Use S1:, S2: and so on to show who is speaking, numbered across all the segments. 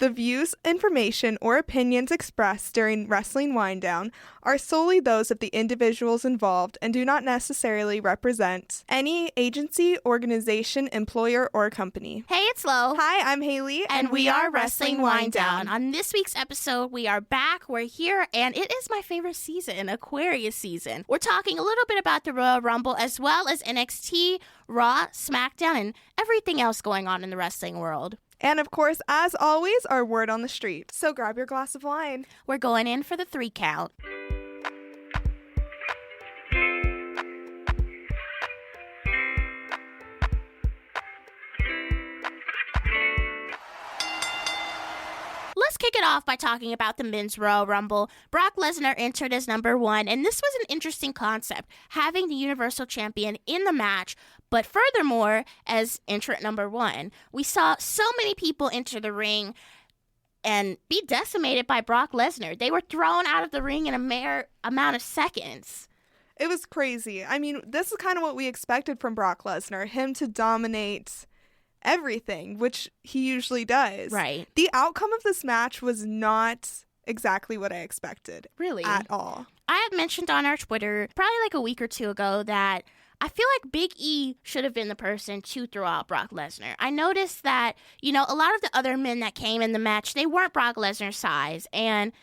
S1: The views, information, or opinions expressed during Wrestling Winedown are solely those of the individuals involved and do not necessarily represent any agency, organization, employer, or company.
S2: Hey, it's Lo.
S1: Hi, I'm Haley,
S2: And we are Wrestling Winedown. On this week's episode, we are back, we're here, and it is my favorite season, Aquarius season. We're talking a little bit about the Royal Rumble as well as NXT, Raw, SmackDown, and everything else going on in the wrestling world.
S1: And of course, as always, our word on the street. So grab your glass of wine.
S2: We're going in for the 3 count. Let's kick it off by talking about the Men's Royal Rumble. Brock Lesnar entered as number 1, and this was an interesting concept, having the Universal Champion in the match, but furthermore, as entrant number 1. We saw so many people enter the ring and be decimated by Brock Lesnar. They were thrown out of the ring in a mere amount of seconds.
S1: It was crazy. I mean, this is kind of what we expected from Brock Lesnar, him to dominate everything, which he usually does.
S2: Right.
S1: The outcome of this match was not exactly what I expected.
S2: Really?
S1: At all.
S2: I had mentioned on our Twitter probably like a week or two ago that I feel like Big E should have been the person to throw out Brock Lesnar. I noticed that, a lot of the other men that came in the match, they weren't Brock Lesnar's size, and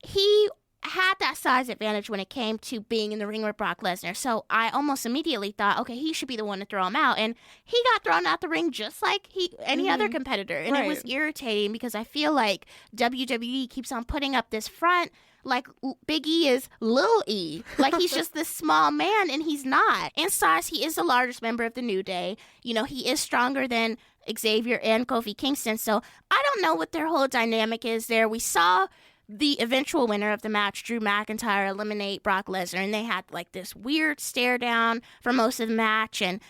S2: he had that size advantage when it came to being in the ring with Brock Lesnar. So I almost immediately thought, okay, he should be the one to throw him out. And he got thrown out the ring just like any other competitor. And It was irritating because I feel like WWE keeps on putting up this front like Big E is Lil E. Like he's just this small man, and he's not. In size, he is the largest member of the New Day. He is stronger than Xavier and Kofi Kingston. So I don't know what their whole dynamic is there. We saw the eventual winner of the match, Drew McIntyre, eliminate Brock Lesnar, and they had like this weird stare down for most of the match, and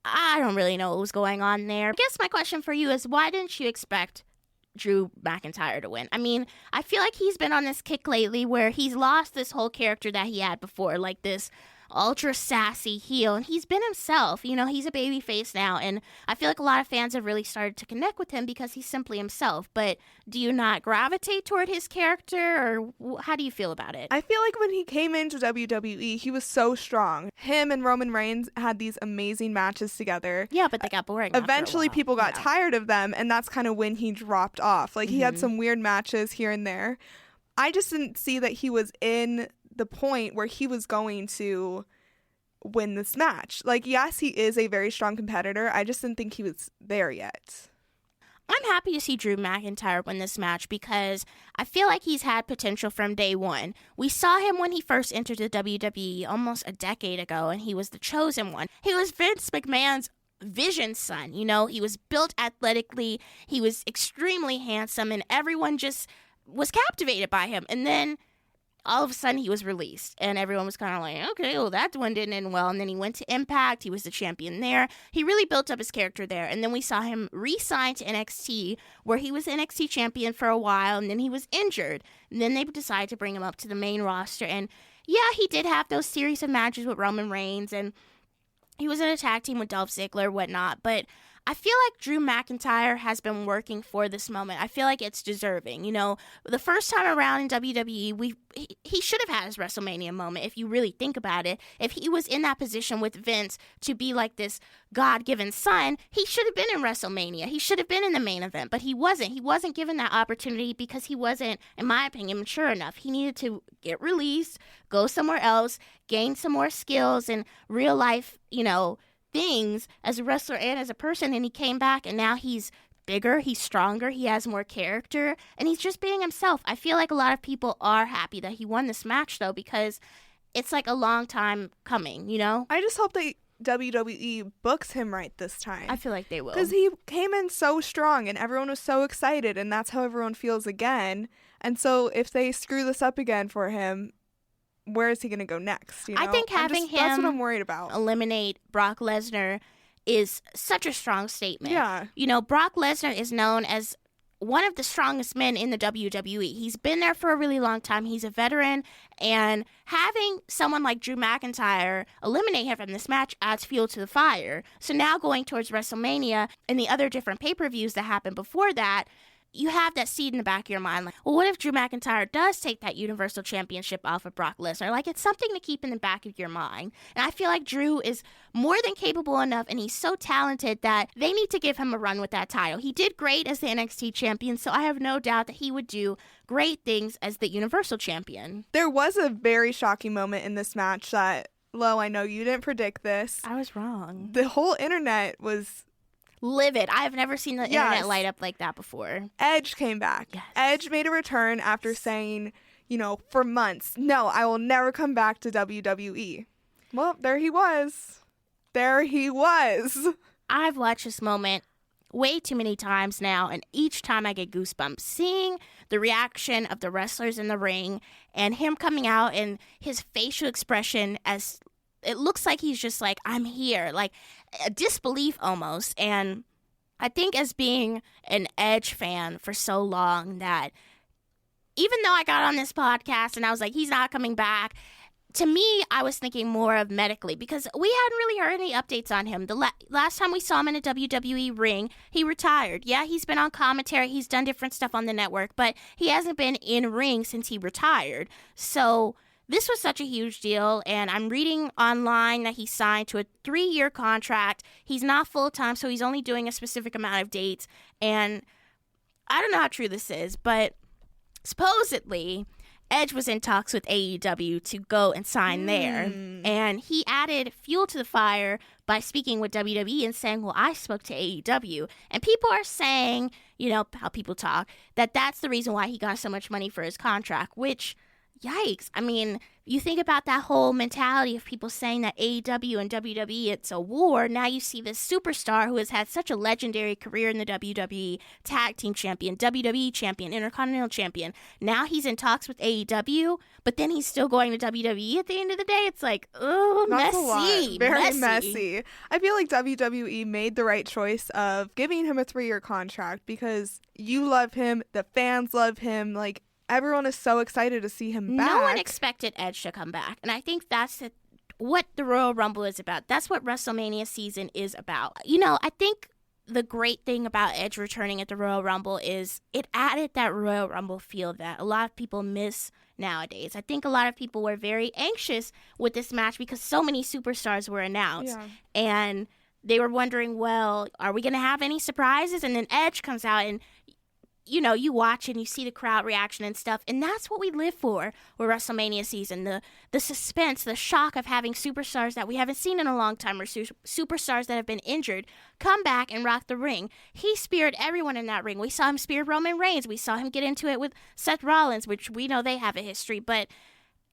S2: I don't really know what was going on there. I guess my question for you is, why didn't you expect Drew McIntyre to win? I mean, I feel like he's been on this kick lately where he's lost this whole character that he had before, like this ultra sassy heel, and he's been himself. He's a baby face now, and I feel like a lot of fans have really started to connect with him because he's simply himself. But do you not gravitate toward his character, or how do you feel about it?
S1: I feel like when he came into WWE, he was so strong. Him and Roman Reigns had these amazing matches together.
S2: Yeah, but they got boring.
S1: Eventually, people got tired of them, and that's kind of when he dropped off. Like, he had some weird matches here and there. I just didn't see that he was in the point where he was going to win this match. Like, yes, he is a very strong competitor. I just didn't think he was there yet.
S2: I'm happy to see Drew McIntyre win this match because I feel like he's had potential from day one. We saw him when he first entered the WWE almost a decade ago, and he was the chosen one. He was Vince McMahon's vision son. He was built athletically. He was extremely handsome, and everyone just was captivated by him. And then all of a sudden he was released, and everyone was kind of like, okay, well, that one didn't end well. And then he went to Impact. He was the champion there. He really built up his character there. And then we saw him re-sign to NXT, where he was NXT champion for a while, and then he was injured. And then they decided to bring him up to the main roster. And yeah, he did have those series of matches with Roman Reigns, and he was in a tag team with Dolph Ziggler, whatnot. But I feel like Drew McIntyre has been working for this moment. I feel like it's deserving. The first time around in WWE, he should have had his WrestleMania moment, if you really think about it. If he was in that position with Vince to be like this God-given son, he should have been in WrestleMania. He should have been in the main event, but he wasn't. He wasn't given that opportunity because he wasn't, in my opinion, mature enough. He needed to get released, go somewhere else, gain some more skills and real life, things as a wrestler and as a person, and he came back, and now he's bigger, he's stronger, he has more character, and he's just being himself. I feel like a lot of people are happy that he won this match, though, because it's like a long time coming,
S1: I just hope that WWE books him right this time.
S2: I feel like they will.
S1: Because he came in so strong, and everyone was so excited, and that's how everyone feels again. And so if they screw this up again for him, where is he going to go next?
S2: I think having him
S1: that's what I'm worried about.
S2: Eliminate Brock Lesnar is such a strong statement.
S1: Yeah.
S2: Brock Lesnar is known as one of the strongest men in the WWE. He's been there for a really long time. He's a veteran, and having someone like Drew McIntyre eliminate him from this match adds fuel to the fire. So now going towards WrestleMania and the other different pay-per-views that happened before that, you have that seed in the back of your mind, like, well, what if Drew McIntyre does take that Universal Championship off of Brock Lesnar? Like, it's something to keep in the back of your mind. And I feel like Drew is more than capable enough, and he's so talented that they need to give him a run with that title. He did great as the NXT champion, so I have no doubt that he would do great things as the Universal champion.
S1: There was a very shocking moment in this match that, Lo, I know you didn't predict this.
S2: I was wrong.
S1: The whole internet was
S2: livid. I have never seen the internet light up like that before.
S1: Edge came back.
S2: Yes.
S1: Edge made a return after saying, for months, no, I will never come back to WWE. Well, there he was.
S2: I've watched this moment way too many times now, and each time I get goosebumps. Seeing the reaction of the wrestlers in the ring and him coming out and his facial expression as it looks like he's just like, I'm here, like a disbelief almost. And I think as being an Edge fan for so long that even though I got on this podcast and I was like, he's not coming back, to me, I was thinking more of medically because we hadn't really heard any updates on him. The last time we saw him in a WWE ring, he retired. Yeah, he's been on commentary. He's done different stuff on the network, but he hasn't been in ring since he retired. So this was such a huge deal, and I'm reading online that he signed to a 3-year contract. He's not full-time, so he's only doing a specific amount of dates. And I don't know how true this is, but supposedly Edge was in talks with AEW to go and sign there. And he added fuel to the fire by speaking with WWE and saying, well, I spoke to AEW. And people are saying, how people talk, that that's the reason why he got so much money for his contract, which, yikes. I mean, you think about that whole mentality of people saying that AEW and WWE, it's a war. Now you see this superstar who has had such a legendary career in the WWE, tag team champion, WWE champion, intercontinental champion. Now he's in talks with AEW, but then he's still going to WWE at the end of the day. It's like, oh,
S1: that's
S2: messy.
S1: Very messy. I feel like WWE made the right choice of giving him a 3-year contract because you love him, the fans love him, like, everyone is so excited to see him back.
S2: No one expected Edge to come back. And I think that's what the Royal Rumble is about. That's what WrestleMania season is about. I think the great thing about Edge returning at the Royal Rumble is it added that Royal Rumble feel that a lot of people miss nowadays. I think a lot of people were very anxious with this match because so many superstars were announced. Yeah. And they were wondering, well, are we going to have any surprises? And then Edge comes out and you watch and you see the crowd reaction and stuff, and that's what we live for with WrestleMania season. The suspense, the shock of having superstars that we haven't seen in a long time or superstars that have been injured come back and rock the ring. He speared everyone in that ring. We saw him spear Roman Reigns. We saw him get into it with Seth Rollins, which we know they have a history, but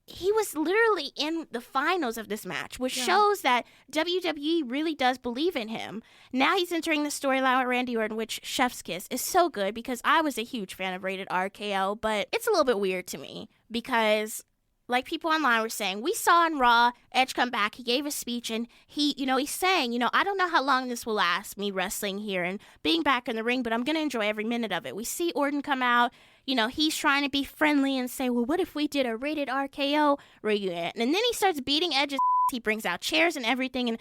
S2: he was literally in the finals of this match, which shows that WWE really does believe in him. Now he's entering the storyline with Randy Orton, which chef's kiss is so good because I was a huge fan of Rated RKO, but it's a little bit weird to me because, like people online were saying, we saw on Raw Edge come back. He gave a speech and he's saying, I don't know how long this will last, me wrestling here and being back in the ring, but I'm going to enjoy every minute of it. We see Orton come out. He's trying to be friendly and say, well, what if we did a Rated RKO reunion? And then he starts beating Edge's ass. He brings out chairs and everything. And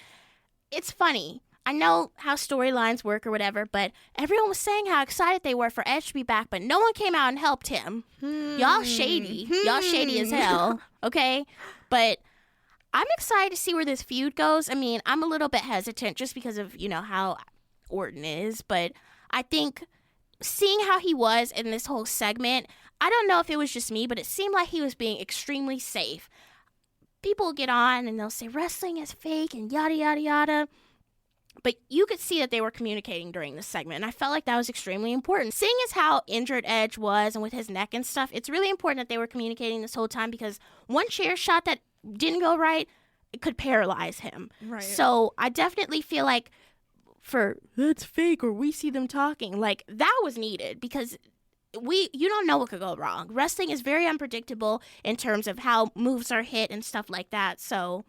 S2: it's funny. I know how storylines work or whatever, but everyone was saying how excited they were for Edge to be back, but no one came out and helped him. Y'all shady. Y'all shady as hell. Okay? But I'm excited to see where this feud goes. I mean, I'm a little bit hesitant just because of, how Orton is. But I think seeing how he was in this whole segment, I don't know if it was just me, but it seemed like he was being extremely safe. People get on and they'll say wrestling is fake and yada, yada, yada. But you could see that they were communicating during this segment, and I felt like that was extremely important. Seeing as how injured Edge was and with his neck and stuff, it's really important that they were communicating this whole time because one chair shot that didn't go right, it could paralyze him. Right. So I definitely feel like for that's fake or we see them talking, like that was needed because you don't know what could go wrong. Wrestling is very unpredictable in terms of how moves are hit and stuff like that. So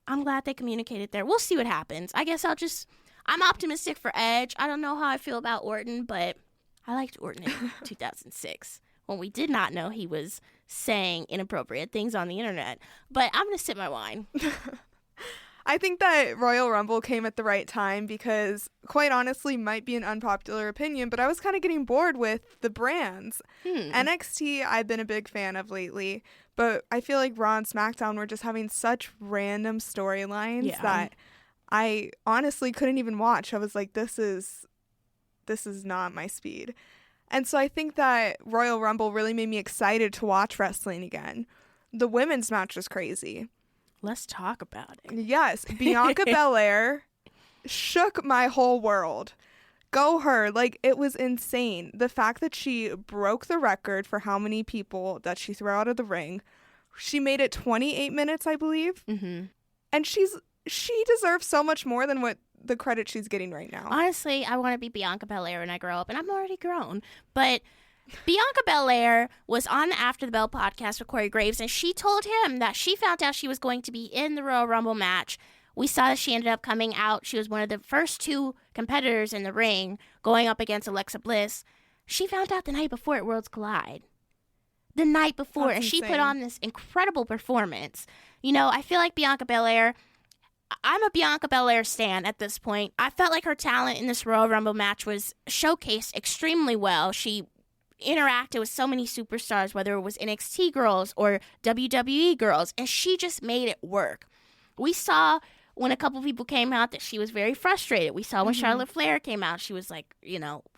S2: I'm glad they communicated there. We'll see what happens. I guess I'm optimistic for Edge. I don't know how I feel about Orton, but I liked Orton in 2006 when we did not know he was saying inappropriate things on the internet. But I'm going to sip my wine.
S1: I think that Royal Rumble came at the right time because, quite honestly, might be an unpopular opinion, but I was kind of getting bored with the brands. NXT, I've been a big fan of lately, but I feel like Raw and SmackDown were just having such random storylines that I honestly couldn't even watch. I was like, this is not my speed. And so I think that Royal Rumble really made me excited to watch wrestling again. The women's match was crazy.
S2: Let's talk about it.
S1: Yes, Bianca Belair shook my whole world. Go her. Like, it was insane. The fact that she broke the record for how many people that she threw out of the ring. She made it 28 minutes, I believe.
S2: Mm-hmm.
S1: And she deserves so much more than what the credit she's getting right now.
S2: Honestly, I want to be Bianca Belair when I grow up, and I'm already grown. But Bianca Belair was on the After the Bell podcast with Corey Graves, and she told him that she found out she was going to be in the Royal Rumble match. We saw that she ended up coming out. She was one of the first 2 competitors in the ring going up against Alexa Bliss. She found out the night before at Worlds Collide. The night before, and she put on this incredible performance. You know, I feel like Bianca Belair, I'm a Bianca Belair stan at this point. I felt like her talent in this Royal Rumble match was showcased extremely well. She interacted with so many superstars, whether it was NXT girls or WWE girls, and she just made it work. We saw when a couple people came out that she was very frustrated. We saw when Charlotte Flair came out, she was like,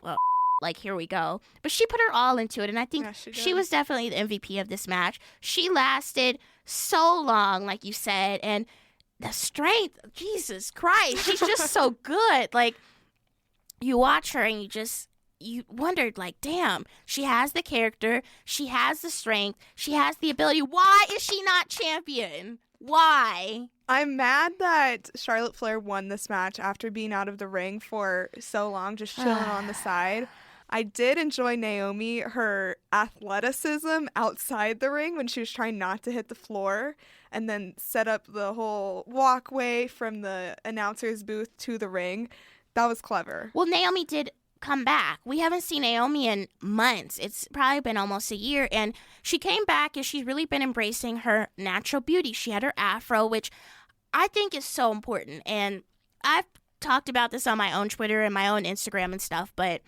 S2: well, like, here we go. But she put her all into it, and I think she was definitely the MVP of this match. She lasted so long, like you said, and the strength, Jesus Christ, she's just so good. Like, you watch her and you wondered, like, damn, she has the character, she has the strength, she has the ability. Why is she not champion? Why?
S1: I'm mad that Charlotte Flair won this match after being out of the ring for so long, just chilling on the side. I did enjoy Naomi, her athleticism outside the ring when she was trying not to hit the floor and then set up the whole walkway from the announcer's booth to the ring. That was clever.
S2: Well, Naomi did come back. We haven't seen Naomi in months. It's probably been almost a year, and she came back and she's really been embracing her natural beauty. She had her afro, which I think is so important, and I've talked about this on my own Twitter and my own Instagram and stuff, but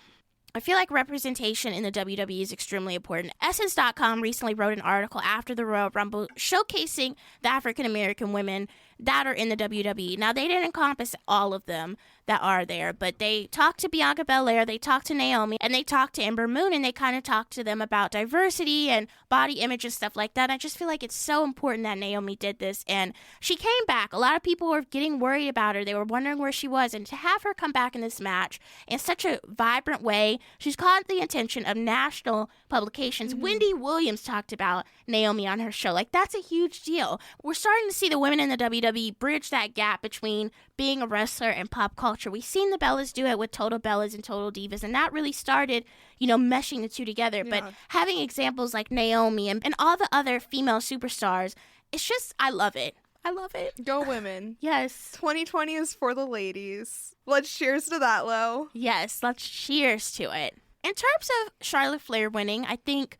S2: I feel like representation in the WWE is extremely important. Essence.com recently wrote an article after the Royal Rumble showcasing the African-American women that are in the WWE. Now, they didn't encompass all of them that are there, but they talked to Bianca Belair, they talked to Naomi, and they talked to Ember Moon, and they kind of talked to them about diversity and body image and stuff like that. I just feel like it's so important that Naomi did this, and she came back. A lot of people were getting worried about her. They were wondering where she was, and to have her come back in this match in such a vibrant way, she's caught the attention of national publications. Wendy Williams talked about Naomi on her show. Like, that's a huge deal. We're starting to see the women in the WWE bridge that gap between being a wrestler and pop culture. We've seen the Bellas do it with Total Bellas and Total Divas, and that really started, meshing the two together. Yeah. But having examples like Naomi and all the other female superstars, it's just, I love it. I love it.
S1: Go women.
S2: Yes.
S1: 2020 is for the ladies. Let's cheers to that, Lo.
S2: Yes, let's cheers to it. In terms of Charlotte Flair winning, I think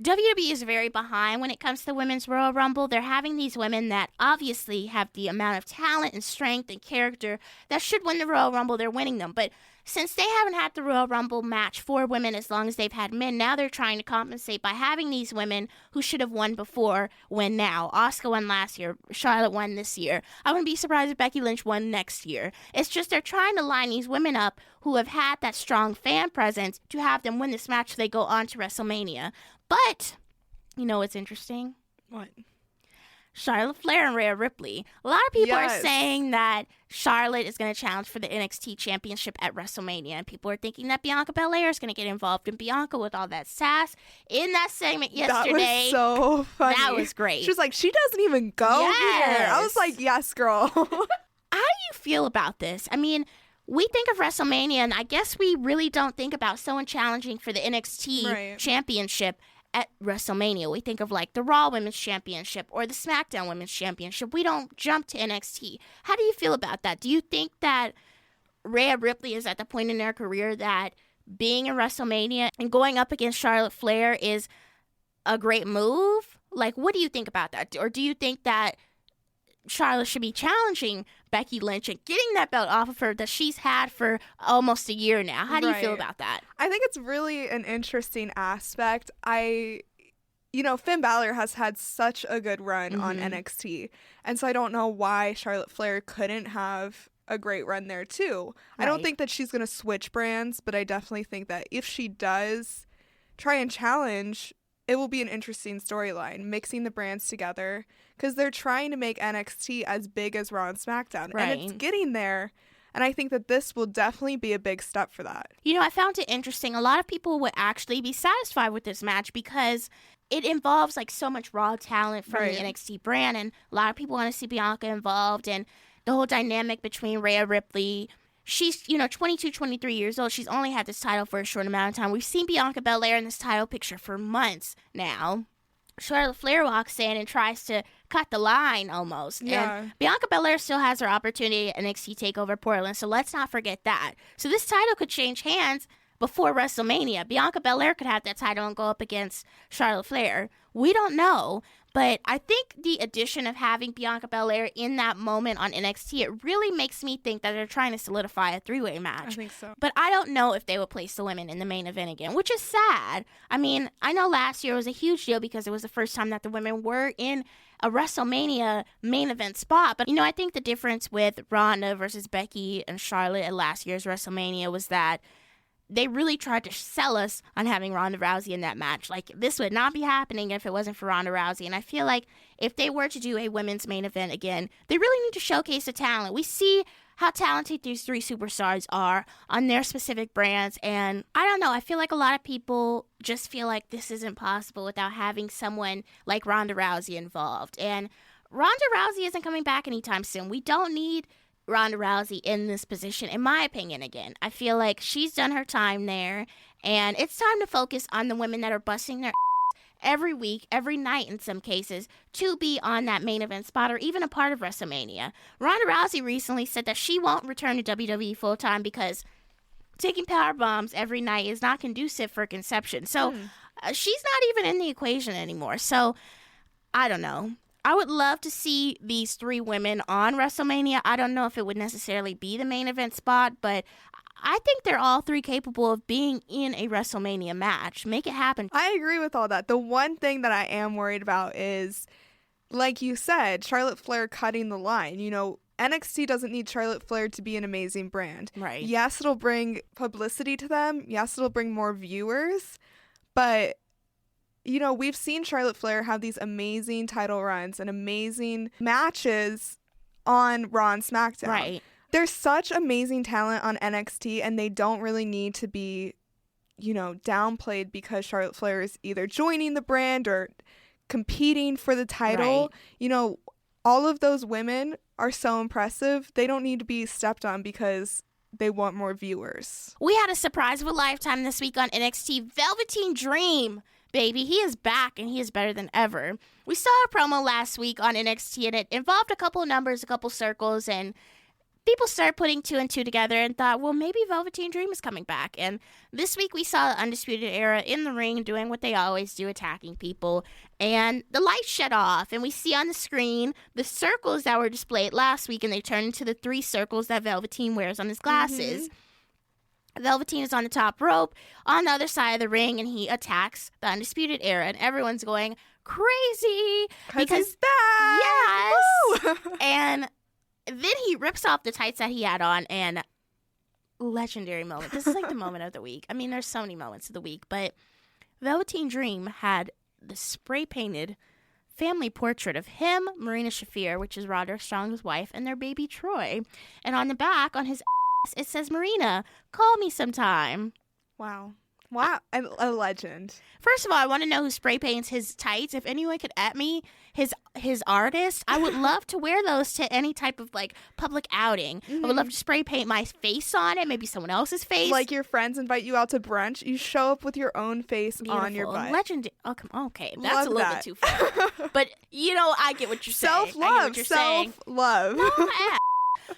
S2: WWE is very behind when it comes to the Women's Royal Rumble. They're having these women that obviously have the amount of talent and strength and character that should win the Royal Rumble. They're winning them. But since they haven't had the Royal Rumble match for women as long as they've had men, now they're trying to compensate by having these women who should have won before win now. Asuka won last year. Charlotte won this year. I wouldn't be surprised if Becky Lynch won next year. It's just they're trying to line these women up who have had that strong fan presence to have them win this match so they go on to WrestleMania. But, you know what's interesting?
S1: What?
S2: Charlotte Flair and Rhea Ripley. A lot of people are saying that Charlotte is going to challenge for the NXT Championship at WrestleMania. And people are thinking that Bianca Belair is going to get involved. And Bianca, with all that sass in that segment yesterday.
S1: That was so funny.
S2: That was great.
S1: She was like, she doesn't even go here. I was like, yes, girl.
S2: How do you feel about this? I mean, we think of WrestleMania, and I guess we really don't think about someone challenging for the NXT Championship at WrestleMania. We think of like the Raw Women's Championship or the SmackDown Women's Championship. We don't jump to NXT. How do you feel about that? Do you think that Rhea Ripley is at the point in her career that being in WrestleMania and going up against Charlotte Flair is a great move? Like, what do you think about that? Or do you think that Charlotte should be challenging Becky Lynch and getting that belt off of her that she's had for almost a year now. How do you feel about that?
S1: I think it's really an interesting aspect. Finn Balor has had such a good run on NXT, and so I don't know why Charlotte Flair couldn't have a great run there too. Right. I don't think that she's going to switch brands, but I definitely think that if she does try and challenge, it will be an interesting storyline, mixing the brands together, because they're trying to make NXT as big as Raw and SmackDown,
S2: right.
S1: and it's getting there. And I think that this will definitely be a big step for that.
S2: I found it interesting. A lot of people would actually be satisfied with this match because it involves like so much Raw talent from the NXT brand, and a lot of people want to see Bianca involved, and the whole dynamic between Rhea Ripley. She's, 22, 23 years old. She's only had this title for a short amount of time. We've seen Bianca Belair in this title picture for months now. Charlotte Flair walks in and tries to cut the line almost. Yeah. And Bianca Belair still has her opportunity at NXT TakeOver Portland, so let's not forget that. So this title could change hands before WrestleMania. Bianca Belair could have that title and go up against Charlotte Flair. We don't know. But I think the addition of having Bianca Belair in that moment on NXT, it really makes me think that they're trying to solidify a three-way match.
S1: I think so.
S2: But I don't know if they would place the women in the main event again, which is sad. I mean, I know last year was a huge deal because it was the first time that the women were in a WrestleMania main event spot. But, I think the difference with Ronda versus Becky and Charlotte at last year's WrestleMania was that they really tried to sell us on having Ronda Rousey in that match. Like, this would not be happening if it wasn't for Ronda Rousey. And I feel like if they were to do a women's main event again, they really need to showcase the talent. We see how talented these three superstars are on their specific brands. And I don't know, I feel like a lot of people just feel like this isn't possible without having someone like Ronda Rousey involved. And Ronda Rousey isn't coming back anytime soon. We don't need Ronda Rousey in this position, in my opinion. Again, I feel like she's done her time there, and it's time to focus on the women that are busting their ass every week, every night in some cases, to be on that main event spot or even a part of WrestleMania. Ronda Rousey recently said that she won't return to WWE full-time because taking power bombs every night is not conducive for conception. So she's not even in the equation anymore. So I don't know. I would love to see these three women on WrestleMania. I don't know if it would necessarily be the main event spot, but I think they're all three capable of being in a WrestleMania match. Make it happen.
S1: I agree with all that. The one thing that I am worried about is, like you said, Charlotte Flair cutting the line. NXT doesn't need Charlotte Flair to be an amazing brand.
S2: Right.
S1: Yes, it'll bring publicity to them. Yes, it'll bring more viewers. But we've seen Charlotte Flair have these amazing title runs and amazing matches on Raw and SmackDown.
S2: Right.
S1: There's such amazing talent on NXT, and they don't really need to be, downplayed because Charlotte Flair is either joining the brand or competing for the title. Right. All of those women are so impressive. They don't need to be stepped on because they want more viewers.
S2: We had a surprise of a lifetime this week on NXT. Velveteen Dream. Baby, he is back, and he is better than ever. We saw a promo last week on NXT, and it involved a couple of numbers, a couple circles, and people started putting two and two together and thought, well, maybe Velveteen Dream is coming back. And this week we saw the Undisputed Era in the ring doing what they always do, attacking people. And the lights shut off, and we see on the screen the circles that were displayed last week, and they turn into the three circles that Velveteen wears on his glasses. Velveteen is on the top rope on the other side of the ring, and he attacks the Undisputed Era, and everyone's going crazy
S1: because he's back.
S2: Yes. And then he rips off the tights that he had on, and legendary moment. This is like the moment of the week. I mean, there's so many moments of the week, but Velveteen Dream had the spray painted family portrait of him, Marina Shafir, which is Roderick Strong's wife, and their baby Troy. And on the back, on his it says, Marina, call me sometime.
S1: Wow. A legend.
S2: First of all, I want to know who spray paints his tights. If anyone could at me, his artist, I would love to wear those to any type of public outing. I would love to spray paint my face on it, maybe someone else's face.
S1: Like your friends invite you out to brunch, you show up with your own face on your butt.
S2: Legend. Oh, okay, that's a little bit too far. But I get what you're saying.
S1: Self-love.
S2: No,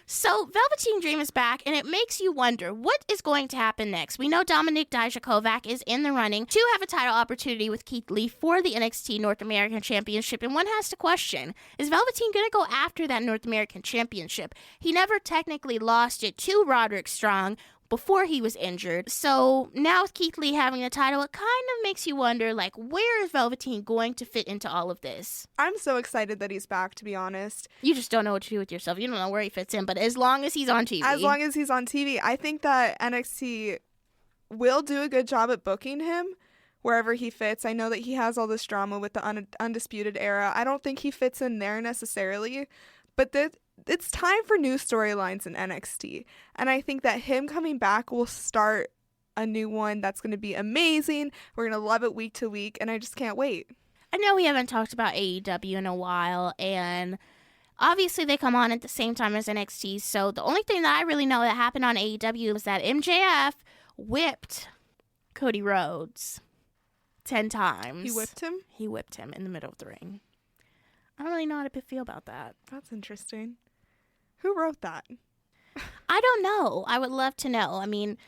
S2: So Velveteen Dream is back, and it makes you wonder what is going to happen next. We know Dominik Dijakovac is in the running to have a title opportunity with Keith Lee for the NXT North American Championship, and one has to question, is Velveteen going to go after that North American Championship? He never technically lost it to Roderick Strong before he was injured. So now with Keith Lee having the title, it kind of makes you wonder, like, where is Velveteen going to fit into all of this?
S1: I'm so excited that he's back, to be honest.
S2: You just don't know what to do with yourself. You don't know where he fits in, but as long as he's on TV.
S1: As long as he's on TV, I think that NXT will do a good job at booking him wherever he fits. I know that he has all this drama with the Undisputed Era. I don't think he fits in there necessarily, but it's time for new storylines in NXT. And I think that him coming back will start a new one that's going to be amazing. We're going to love it week to week, and I just can't wait.
S2: I know we haven't talked about AEW in a while, and obviously they come on at the same time as NXT, so the only thing that I really know that happened on AEW was that MJF whipped Cody Rhodes 10 times.
S1: He whipped him?
S2: He whipped him in the middle of the ring. I don't really know how to feel about that.
S1: That's interesting. Who wrote that?
S2: I don't know. I would love to know. I mean,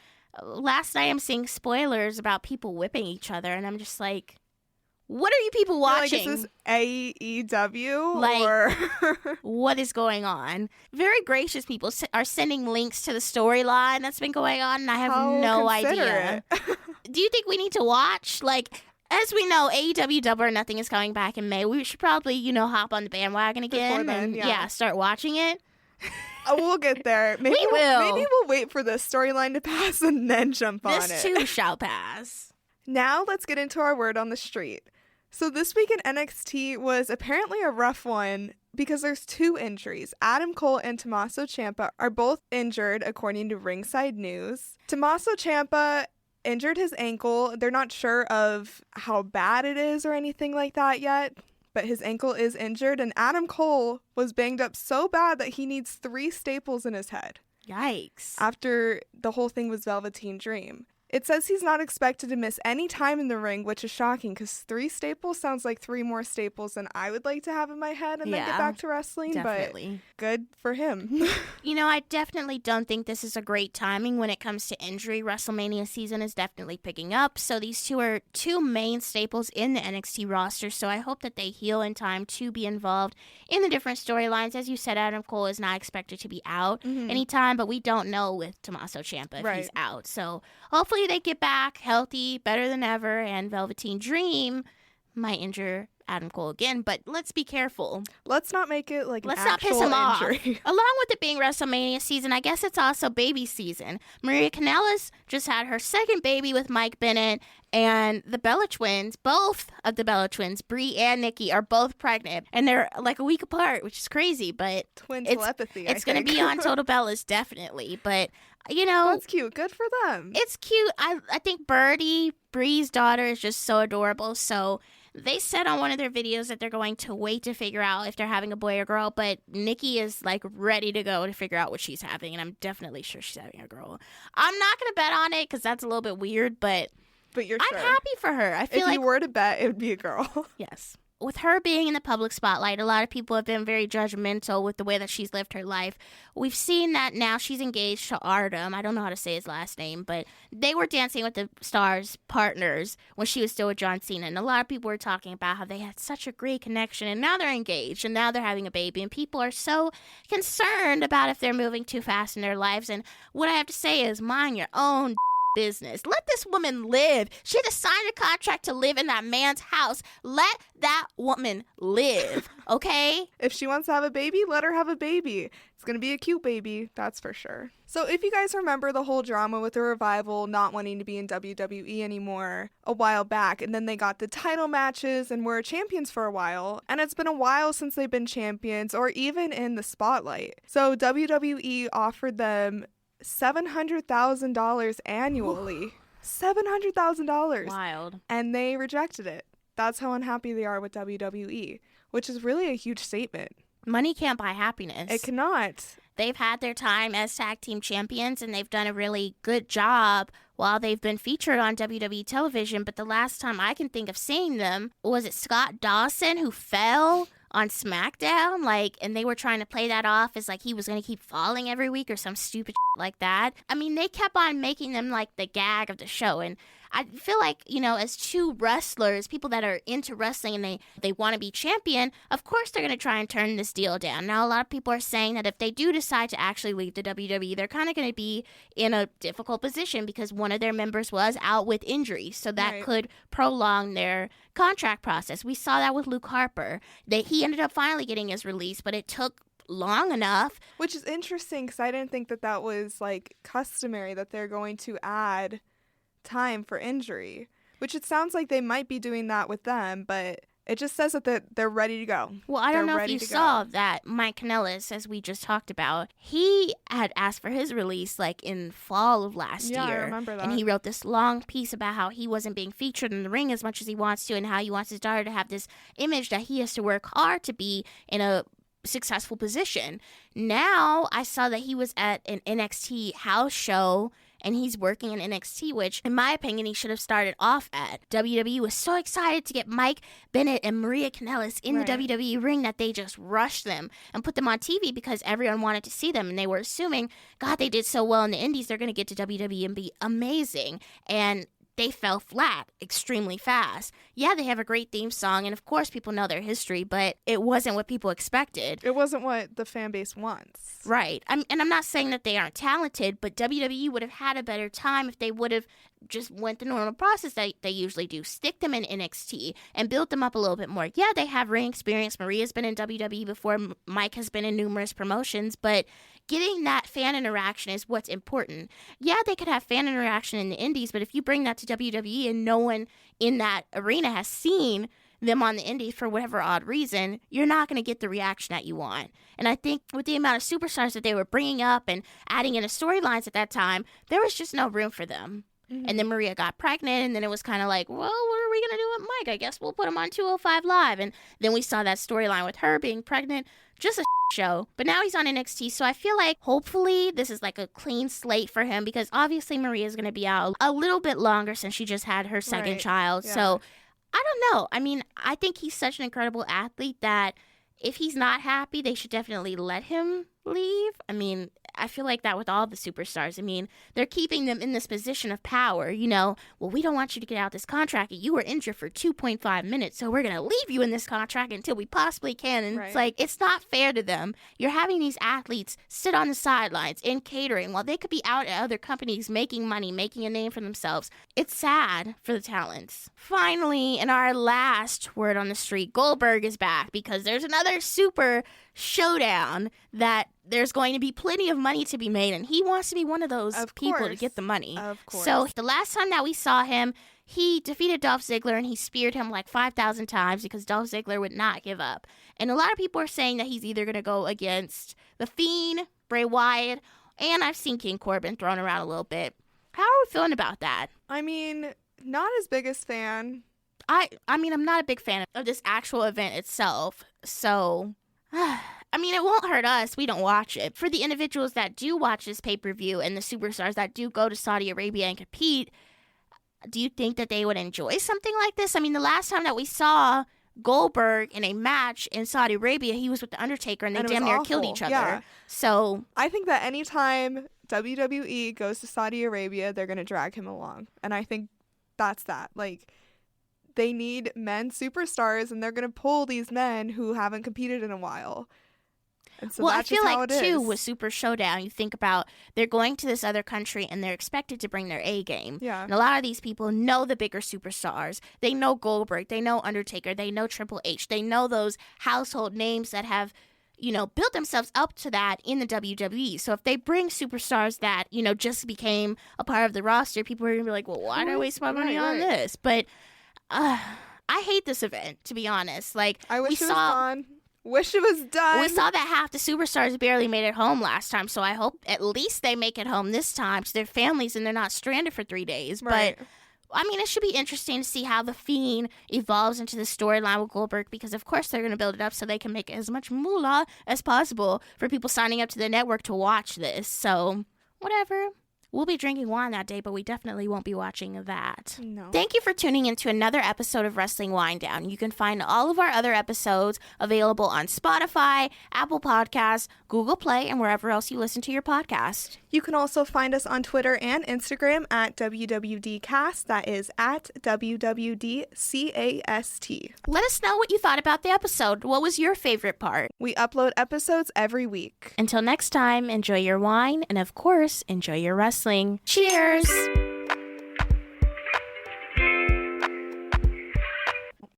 S2: last night I'm seeing spoilers about people whipping each other, and I'm just like, what are you people watching?
S1: Like, is this AEW?
S2: Like,
S1: or
S2: what is going on? Very gracious people are sending links to the storyline that's been going on, and I have no idea. Do you think we need to watch? Like, as we know, AEW Double or Nothing is coming back in May. We should probably, hop on the bandwagon again
S1: then,
S2: and start watching it.
S1: We'll get there. Maybe
S2: we will.
S1: Maybe we'll wait for the storyline to pass and then jump on it.
S2: This too shall pass.
S1: Now let's get into our word on the street. So this week in NXT was apparently a rough one because there's 2 injuries. Adam Cole and Tommaso Ciampa are both injured, according to Ringside News. Tommaso Ciampa injured his ankle. They're not sure of how bad it is or anything like that yet, but his ankle is injured, and Adam Cole was banged up so bad that he needs 3 staples in his head.
S2: Yikes.
S1: After the whole thing was Velveteen Dream. It says he's not expected to miss any time in the ring, which is shocking because 3 staples sounds like 3 more staples than I would like to have in my head and then get back to wrestling.
S2: Definitely.
S1: But good for him.
S2: I definitely don't think this is a great timing when it comes to injury. WrestleMania season is definitely picking up. So these 2 are 2 main staples in the NXT roster. So I hope that they heal in time to be involved in the different storylines. As you said, Adam Cole is not expected to be out anytime, but we don't know with Tommaso Ciampa if he's out. So hopefully they get back healthy, better than ever, and Velveteen Dream might injure Adam Cole again, but let's be careful.
S1: Let's not make it like
S2: let's
S1: an
S2: not piss him
S1: injury.
S2: off. Along with it being WrestleMania season, I guess it's also baby season. Maria Kanellis just had her 2nd baby with Mike Bennett, and the Bella twins, both of the Bella twins, Brie and Nikki, are both pregnant, and they're like a week apart, which is crazy, but
S1: twin telepathy.
S2: It's going to be on Total Bellas, definitely, but that's
S1: cute. Good for them.
S2: It's cute. I think Birdie, Brie's daughter, is just so adorable. So they said on one of their videos that they're going to wait to figure out if they're having a boy or girl, but Nikki is like ready to go to figure out what she's having, and I'm definitely sure she's having a girl. I'm not going to bet on it because that's a little bit weird, but
S1: you're
S2: I'm happy for her. I feel
S1: if you were to bet, it would be a girl.
S2: Yes. With her being in the public spotlight, a lot of people have been very judgmental with the way that she's lived her life. We've seen that now she's engaged to Artem. I don't know how to say his last name, but they were Dancing with the Stars partners when she was still with John Cena. And a lot of people were talking about how they had such a great connection, and now they're engaged, and now they're having a baby. And people are so concerned about if they're moving too fast in their lives. And what I have to say is mind your own business. Let this woman live. She just signed a contract to live in that man's house. Let that woman live, okay?
S1: If she wants to have a baby, let her have a baby. It's going to be a cute baby, that's for sure. So if you guys remember the whole drama with the Revival not wanting to be in WWE anymore a while back, and then they got the title matches and were champions for a while, and it's been a while since they've been champions or even in the spotlight. So WWE offered them $700,000 annually. $700,000.
S2: Wild.
S1: And they rejected it. That's how unhappy they are with WWE, which is really a huge statement.
S2: Money can't buy happiness.
S1: It cannot.
S2: They've had their time as tag team champions, and they've done a really good job while they've been featured on WWE television. But the last time I can think of seeing them, was it Scott Dawson who fell on SmackDown, like, and they were trying to play that off as like he was going to keep falling every week or some stupid like that. I mean, they kept on making them like the gag of the show, and I feel like, you know, as two wrestlers, people that are into wrestling and they want to be champion, of course they're going to try and turn this deal down. Now, a lot of people are saying that if they do decide to actually leave the WWE, they're kind of going to be in a difficult position because one of their members was out with injury. So that could prolong their contract process. We saw that with Luke Harper. He ended up finally getting his release, but it took long enough.
S1: Which is interesting because I didn't think that was like customary that they're going to add time for injury, which it sounds like they might be doing that with them, but it just says that they're ready to go.
S2: Well, I don't know if you saw that Mike Kanellis, as we just talked about, he had asked for his release like in fall of last year.
S1: I remember that.
S2: And he wrote this long piece about how he wasn't being featured in the ring as much as he wants to, and how he wants his daughter to have this image that he has to work hard to be in a successful position. Now I saw that he was at an NXT house show and he's working in NXT, which, in my opinion, he should have started off at. WWE was so excited to get Mike Bennett and Maria Kanellis in the WWE ring that they just rushed them and put them on TV because everyone wanted to see them. And they were assuming, God, they did so well in the Indies, they're going to get to WWE and be amazing. And they fell flat extremely fast. Yeah, they have a great theme song, and of course people know their history, but it wasn't what people expected.
S1: It wasn't what the fan base wants.
S2: Right. And I'm not saying that they aren't talented, but WWE would have had a better time if they would have just went the normal process that they usually do. Stick them in NXT and build them up a little bit more. Yeah, they have ring experience. Maria's been in WWE before. Mike has been in numerous promotions, but getting that fan interaction is what's important. Yeah, they could have fan interaction in the indies, but if you bring that to WWE and no one in that arena has seen them on the indies for whatever odd reason, you're not going to get the reaction that you want. And I think with the amount of superstars that they were bringing up and adding into storylines at that time, there was just no room for them. Mm-hmm. And then Maria got pregnant, and then it was kind of like, well, what are we going to do with Mike? I guess we'll put him on 205 Live. And then we saw that storyline with her being pregnant. Just a show. But now he's on NXT, so I feel like hopefully this is like a clean slate for him, because obviously Maria's going to be out a little bit longer since she just had her second child. Yeah. So I don't know. I mean, I think he's such an incredible athlete that if he's not happy, they should definitely let him leave. I mean, I feel like that with all the superstars. I mean, they're keeping them in this position of power, you know. Well, we don't want you to get out this contract. You were injured for 2.5 minutes, so we're going to leave you in this contract until we possibly can. And it's like, it's not fair to them. You're having these athletes sit on the sidelines in catering while they could be out at other companies making money, making a name for themselves. It's sad for the talents. Finally, in our last word on the street, Goldberg is back because there's another super showdown that there's going to be plenty of money to be made, and he wants to be one of those people to get the money.
S1: Of course.
S2: So the last time that we saw him, he defeated Dolph Ziggler, and he speared him like 5,000 times because Dolph Ziggler would not give up. And a lot of people are saying that he's either going to go against The Fiend, Bray Wyatt, and I've seen King Corbin thrown around a little bit. How are we feeling about that?
S1: I mean, not his biggest fan.
S2: I mean, I'm not a big fan of this actual event itself, so I mean, it won't hurt us. We don't watch it. For the individuals that do watch this pay-per-view and the superstars that do go to Saudi Arabia and compete, do you think that they would enjoy something like this? I mean, the last time that we saw Goldberg in a match in Saudi Arabia, he was with The Undertaker, and they damn near killed each other. Yeah. So
S1: I think that anytime WWE goes to Saudi Arabia, they're going to drag him along. And I think that's that. Like, they need men superstars, and they're going to pull these men who haven't competed in a while. And so
S2: I feel like, too, with Super Showdown, you think about they're going to this other country, and they're expected to bring their A game.
S1: Yeah.
S2: And a lot of these people know the bigger superstars. They know Goldberg. They know Undertaker. They know Triple H. They know those household names that have, you know, built themselves up to that in the WWE. So if they bring superstars that, you know, just became a part of the roster, people are going to be like, well, why do I waste my money on this? But I hate this event, to be honest. Like,
S1: I wish it was gone. Wish it was done.
S2: We saw that half the superstars barely made it home last time, so I hope at least they make it home this time to their families and they're not stranded for 3 days.
S1: Right.
S2: But I mean, it should be interesting to see how The Fiend evolves into the storyline with Goldberg, because of course they're going to build it up so they can make as much moolah as possible for people signing up to the network to watch this. So, whatever. We'll be drinking wine that day, but we definitely won't be watching that.
S1: No.
S2: Thank you for tuning into another episode of Wrestling Winedown. You can find all of our other episodes available on Spotify, Apple Podcasts, Google Play, and wherever else you listen to your podcast.
S1: You can also find us on Twitter and Instagram at WWDcast. That is at WWDCAST.
S2: Let us know what you thought about the episode. What was your favorite part?
S1: We upload episodes every week.
S2: Until next time, enjoy your wine and, of course, enjoy your wrestling. Cheers!